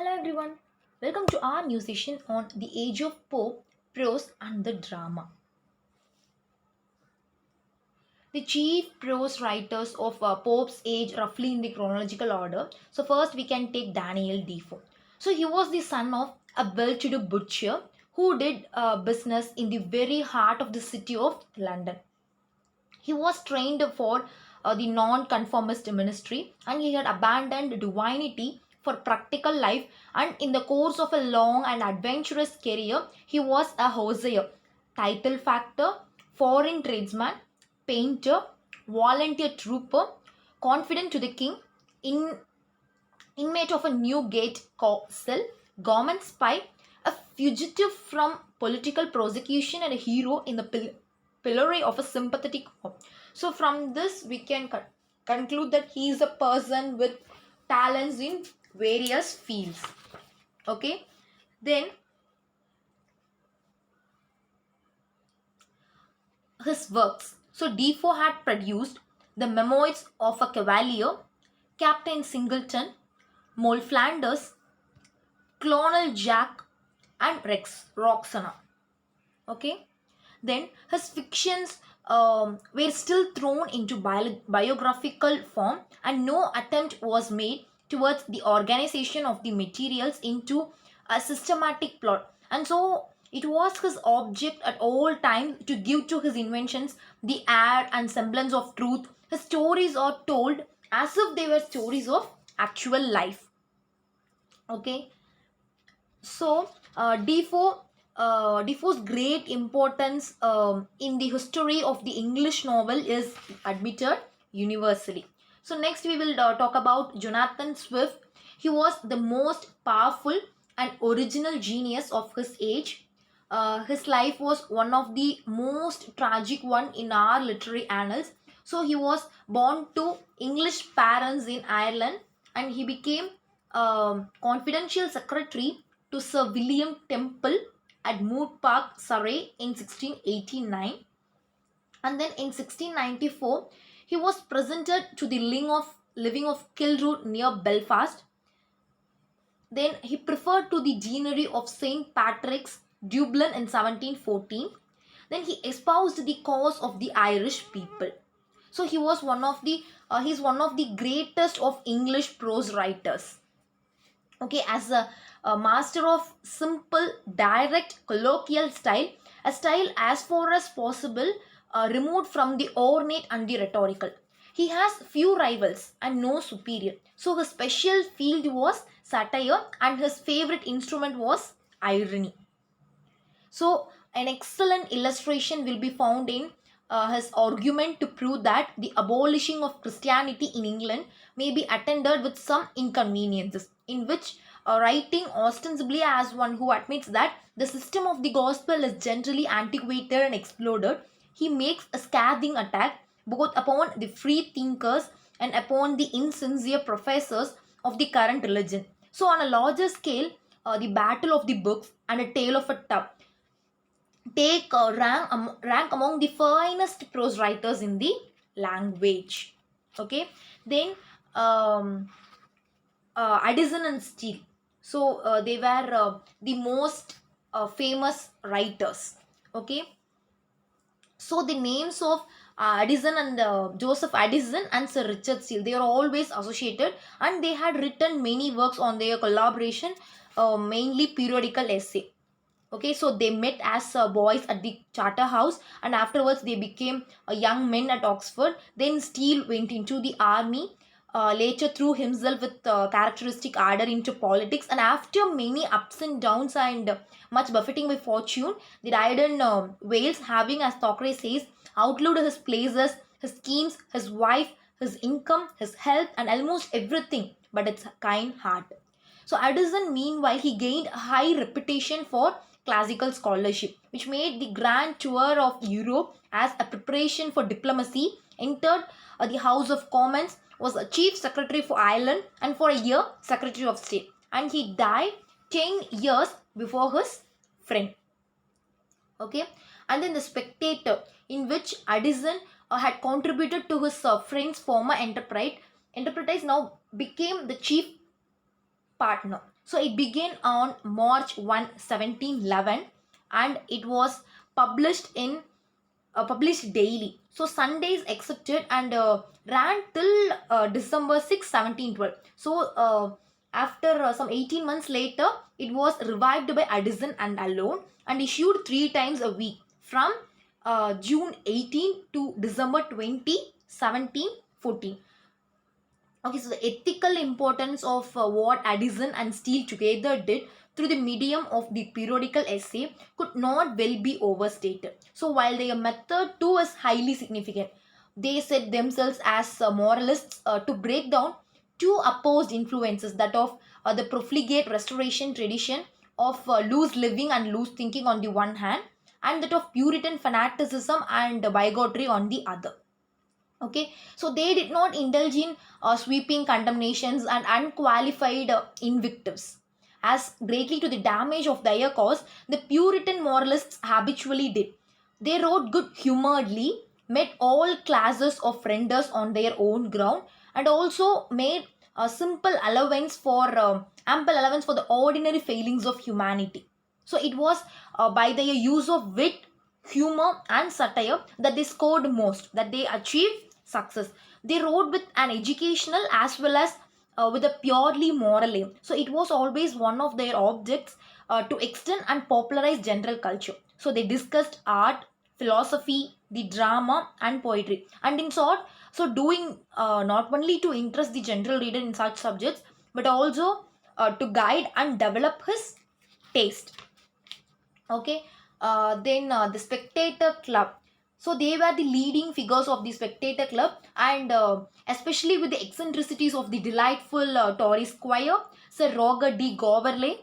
Hello everyone, welcome to our new session on the age of Pope, prose and the drama. The chief prose writers of Pope's age roughly in the chronological order. So first we can take Daniel Defoe. So he was the son of a well-to-do butcher who did business in the very heart of the city of London. He was trained for the non-conformist ministry and he had abandoned divinity for practical life, and in the course of a long and adventurous career he was a hosier, title factor, foreign tradesman, painter, volunteer trooper, confidant to the king, in, inmate of a Newgate cell, government spy, a fugitive from political prosecution, and a hero in the pillory of a sympathetic hope. So, from this, we can conclude that he is a person with talents in various fields. Okay, then his works. So, Defoe had produced the Memoirs of a Cavalier, Captain Singleton, Moll Flanders, Clonel Jack, and Rex Roxana. Okay, then his fictions were still thrown into biographical form, and no attempt was made towards the organization of the materials into a systematic plot. And so it was his object at all times to give to his inventions the air and semblance of truth. His stories are told as if they were stories of actual life. Okay, so Defoe's great importance in the history of the English novel is admitted universally. So next we will talk about Jonathan Swift. He was the most powerful and original genius of his age. His life was one of the most tragic one in our literary annals. So he was born to English parents in Ireland, and he became confidential secretary to Sir William Temple at Moot Park, Surrey in 1689. And then in 1694, he was presented to the living of Kilroot near Belfast. Then he preferred to the deanery of St. Patrick's, Dublin in 1714. Then he espoused the cause of the Irish people. So he was he's one of the greatest of English prose writers. Okay, as a master of simple, direct, colloquial style, a style as far as possible removed from the ornate and the rhetorical. He has few rivals and no superior. So his special field was satire, and his favorite instrument was irony. So an excellent illustration will be found in his argument to prove that the abolishing of Christianity in England may be attended with some inconveniences, in which writing ostensibly as one who admits that the system of the gospel is generally antiquated and exploded, he makes a scathing attack both upon the free thinkers and upon the insincere professors of the current religion. So on a larger scale, the battle of the books and a tale of a tub take rank among the finest prose writers in the language. Okay, then um, Addison and Steele. So they were the most famous writers. Okay, so the names of Addison and Joseph Addison and Sir Richard Steele, they are always associated, and they had written many works on their collaboration, mainly periodical essay. Okay, so they met as boys at the Charterhouse, and afterwards they became young men at Oxford. Then Steele went into the army, later threw himself with characteristic ardor into politics, and after many ups and downs and much buffeting by fortune, they died in Wales, having, as Thackeray says, outlived his places, his schemes, his wife, his income, his health, and almost everything but its kind heart. So Addison, meanwhile, he gained a high reputation for classical scholarship, which made the grand tour of Europe as a preparation for diplomacy, entered the House of Commons, was a chief secretary for Ireland, and for a year secretary of state. And he died 10 years before his friend. Okay, and then the Spectator, in which Addison had contributed to his friend's former enterprise, now became the chief partner. So it began on March 1, 1711, and it was published in published daily. So Sundays accepted, and ran till December 6, 1712. So after some 18 months later, it was revived by Addison and alone, and issued 3 times a week from June 18 to December 20, 1714. Okay, so the ethical importance of what Addison and Steele together did through the medium of the periodical essay could not well be overstated. So while their method too is highly significant, they set themselves as moralists to break down two opposed influences, that of the profligate restoration tradition of loose living and loose thinking on the one hand, and that of Puritan fanaticism and bigotry on the other. Okay, so they did not indulge in sweeping condemnations and unqualified invectives, as greatly to the damage of their cause the Puritan moralists habitually did. They wrote good humoredly, met all classes of friends on their own ground, and also made a simple allowance for ample allowance for the ordinary failings of humanity. So it was by their use of wit, humor, and satire that they scored most, that they achieved success. They wrote with an educational as well as with a purely moral aim. So it was always one of their objects to extend and popularize general culture. So they discussed art, philosophy, the drama, and poetry. And in short, so doing not only to interest the general reader in such subjects, but also to guide and develop his taste. Okay, then the Spectator Club. So they were the leading figures of the Spectator Club, and especially with the eccentricities of the delightful Tory squire Sir Roger de Goverley.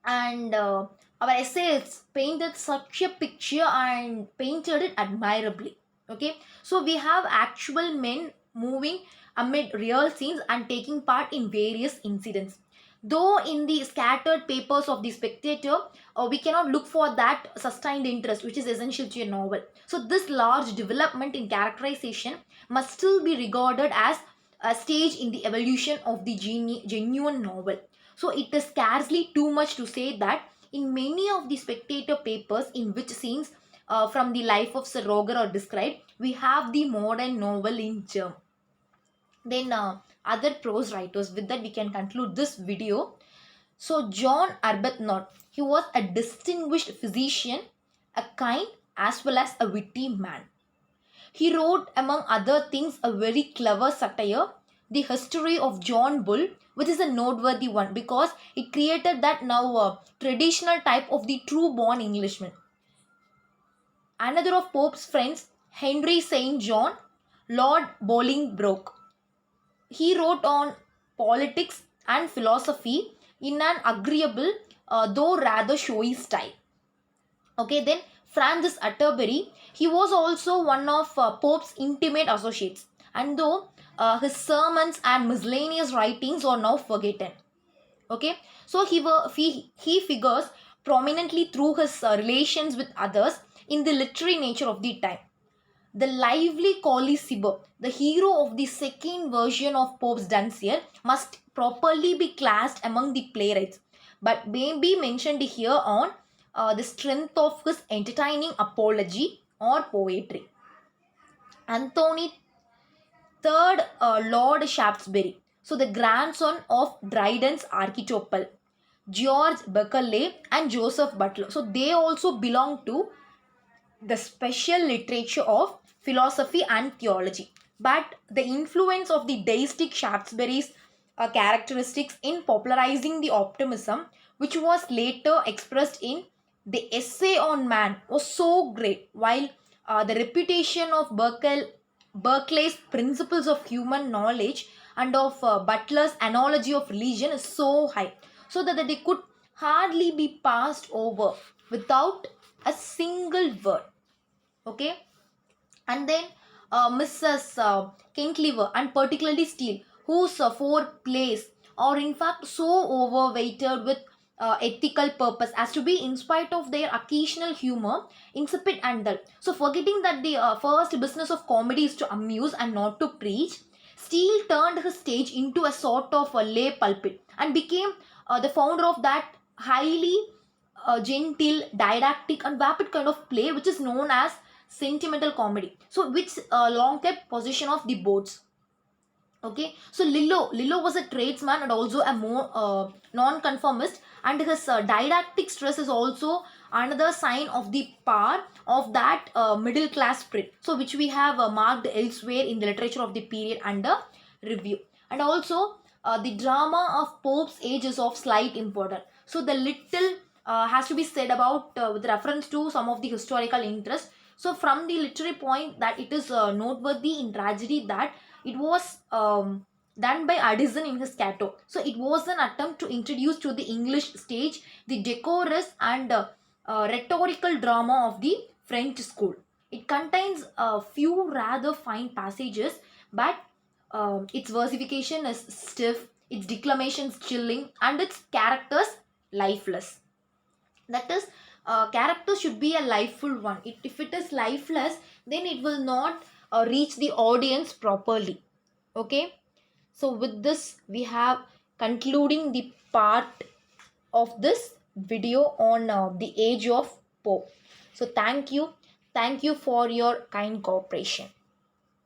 And our essayists painted such a picture and painted it admirably. Okay, so we have actual men moving amid real scenes and taking part in various incidents. Though in the scattered papers of the Spectator, we cannot look for that sustained interest which is essential to a novel. So this large development in characterization must still be regarded as a stage in the evolution of the genuine novel. So it is scarcely too much to say that in many of the Spectator papers in which scenes from the life of Sir Roger are described, we have the modern novel in germ. Then other prose writers, with that we can conclude this video. So John Arbuthnot, he was a distinguished physician, a kind as well as a witty man. He wrote, among other things, a very clever satire, The History of John Bull, which is a noteworthy one because it created that now traditional type of the true born Englishman. Another of Pope's friends, Henry St. John, Lord Bolingbroke. He wrote on politics and philosophy in an agreeable though rather showy style. Okay, then Francis Atterbury, he was also one of Pope's intimate associates, and though his sermons and miscellaneous writings are now forgotten. Okay, so he figures prominently through his relations with others in the literary nature of the time. The lively Colly the hero of the second version of Pope's Dunciad, must properly be classed among the playwrights, but may be mentioned here on the strength of his entertaining apology or poetry. Anthony III Lord Shaftesbury, so the grandson of Dryden's archetypal, George Berkeley and Joseph Butler. So they also belong to the special literature of philosophy and theology. But the influence of the deistic Shaftesbury's characteristics in popularizing the optimism, which was later expressed in the Essay on Man, was so great, while the reputation of Berkeley's principles of human knowledge and of Butler's analogy of religion is so high, so that they could hardly be passed over without a single word. Okay, and then Mrs. Kentlever and particularly Steele, whose four plays are in fact so overweighted with ethical purpose as to be, in spite of their occasional humor, insipid and dull. So forgetting that the first business of comedy is to amuse and not to preach, Steele turned his stage into a sort of a lay pulpit and became the founder of that highly gentle, didactic, and vapid kind of play which is known as sentimental comedy. So, which long kept possession of the boards. Okay, so Lillo was a tradesman and also a more non-conformist, and his didactic stress is also another sign of the power of that middle class spirit, so which we have marked elsewhere in the literature of the period under review. And also the drama of Pope's age is of slight importance. So the little has to be said about with reference to some of the historical interest. So from the literary point, that it is noteworthy in tragedy that it was done by Addison in his Cato. So it was an attempt to introduce to the English stage the decorous and rhetorical drama of the French school. It contains a few rather fine passages, but its versification is stiff, its declamations chilling, and its characters lifeless. That is, character should be a lifeful one. If it is lifeless, then it will not reach the audience properly. Okay, so with this we have concluding the part of this video on the age of Pope. So thank you for your kind cooperation.